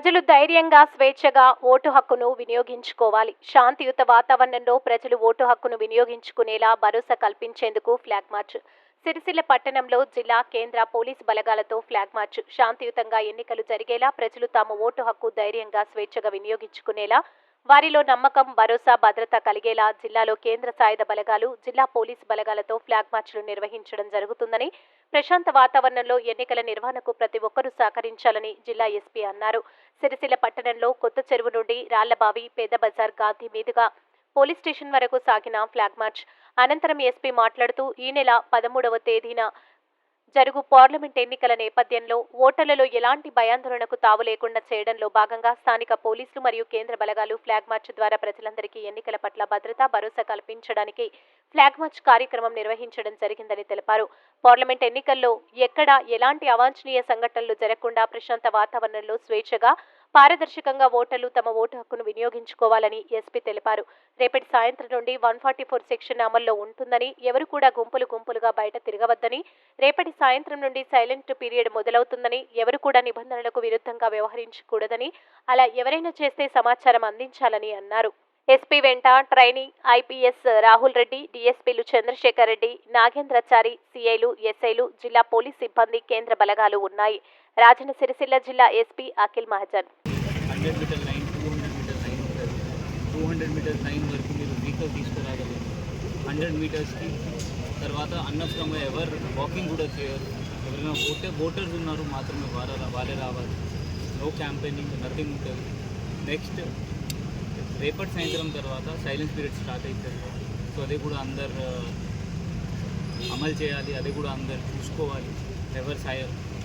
ప్రజలు ధైర్యంగా స్వేచ్ఛగా ఓటు హక్కును వినియోగించుకోవాలి. శాంతియుత వాతావరణంలో ప్రజలు ఓటు హక్కును వినియోగించుకునేలా భరోసా కల్పించేందుకు ఫ్లాగ్ మార్చ్. సిరిసిల్ల పట్టణంలో జిల్లా కేంద్ర పోలీసు బలగాలతో ఫ్లాగ్ మార్చ్. శాంతియుతంగా ఎన్నికలు జరిగేలా ప్రజలు తమ ఓటు హక్కు ధైర్యంగా స్వేచ్ఛగా వినియోగించుకునేలా వారిలో నమ్మకం, భరోసా, భద్రత కలిగేలా జిల్లాలో కేంద్ర సాయుధ బలగాలు, జిల్లా పోలీసు బలగాలతో ఫ్లాగ్ మార్చ్లు నిర్వహించడం జరుగుతుందని, ప్రశాంత వాతావరణంలో ఎన్నికల నిర్వహణకు ప్రతి ఒక్కరూ సహకరించాలని జిల్లా ఎస్పీ అన్నారు. సిరిసిల్ల పట్టణంలో కొత్త చెరువు నుండి రాళ్లబావి, పేద బజార్, గాంధీ మీదుగా పోలీస్ స్టేషన్ వరకు సాగిన ఫ్లాగ్ మార్చ్ అనంతరం ఎస్పీ మాట్లాడుతూ ఈ నెల 13వ తేదీన జరుగు పార్లమెంట్ ఎన్నికల నేపథ్యంలో ఓటర్లలో ఎలాంటి భయాందోళనకు తావు లేకుండా చేయడంలో భాగంగా స్థానిక పోలీసులు మరియు కేంద్ర బలగాలు ఫ్లాగ్ మార్చ్ ద్వారా ప్రజలందరికీ ఎన్నికల పట్ల భద్రత, భరోసా కల్పించడానికి ఫ్లాగ్ మార్చ్ కార్యక్రమం నిర్వహించడం జరిగిందని తెలిపారు. పార్లమెంట్ ఎన్నికల్లో ఎక్కడా ఎలాంటి అవాంఛనీయ సంఘటనలు జరగకుండా ప్రశాంత వాతావరణంలో స్వేచ్ఛగా, పారదర్శకంగా ఓటర్లు తమ ఓటు హక్కును వినియోగించుకోవాలని ఎస్పీ తెలిపారు. రేపటి సాయంత్రం నుండి 144 సెక్షన్ అమల్లో ఉంటుందని, ఎవరు కూడా గుంపులుగా బయట తిరగవద్దని, రేపటి సాయంత్రం నుండి సైలెంట్ పీరియడ్ మొదలవుతుందని, ఎవరు కూడా నిబంధనలకు విరుద్ధంగా వ్యవహరించకూడదని, అలా ఎవరైనా చేస్తే సమాచారం అందించాలని అన్నారు. ఎస్పీ వెంట ట్రైనీ ఐపీఎస్ రాహుల్ రెడ్డి, డీఎస్పీలు చంద్రశేఖర్ రెడ్డి, నాగేంద్రచారి, సీఐలు, ఎస్ఐలు, జిల్లా పోలీస్ సిబ్బంది, కేంద్ర బలగాలు ఉన్నాయి. రాజన్న సిరిసిల్ల జిల్లా SP Akhil Mahajan. 100 meter line, 200 meter line ఉంటుంది. 200 మీటర్స్ లైన్ వరకు మీరు వెహికల్ తీసుకురాగలరు. 100 మీటర్స్కి తర్వాత అన్నవసరంగా ఎవరు వాకింగ్ కూడా చేయరు. ఎవరైనా ఓటర్స్ ఉన్నారు మాత్రమే వాళ్ళే రావాలి. నో క్యాంపెయినింగ్, నథింగ్ ఉంటుంది. నెక్స్ట్ రేపటి సాయంత్రం తర్వాత సైలెన్స్ పీరియడ్ స్టార్ట్ అవుతుంది. సో అది కూడా అందరు అమలు చేయాలి, అది కూడా అందరు చూసుకోవాలి. ఎవరు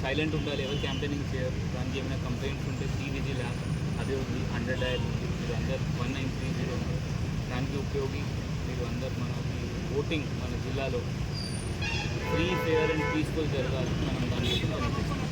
సైలెంట్ ఉండాలి, ఎవరు క్యాంపెయినింగ్ చేయరు. దానికి ఏమైనా కంప్లైంట్స్ ఉంటే CVG ల్యాబ్ అదే ఉంది, 100 డయల్ ఉంది. మీరు అందరు 1930 ఉంది. దానికి ఉపయోగి మీరు అందరు మనకి ఓటింగ్ మన జిల్లాలో ఫ్రీ, ఫెయిర్ అండ్ పీస్ఫుల్ జరగాలి. మనం దాన్ని పనిచేస్తాం.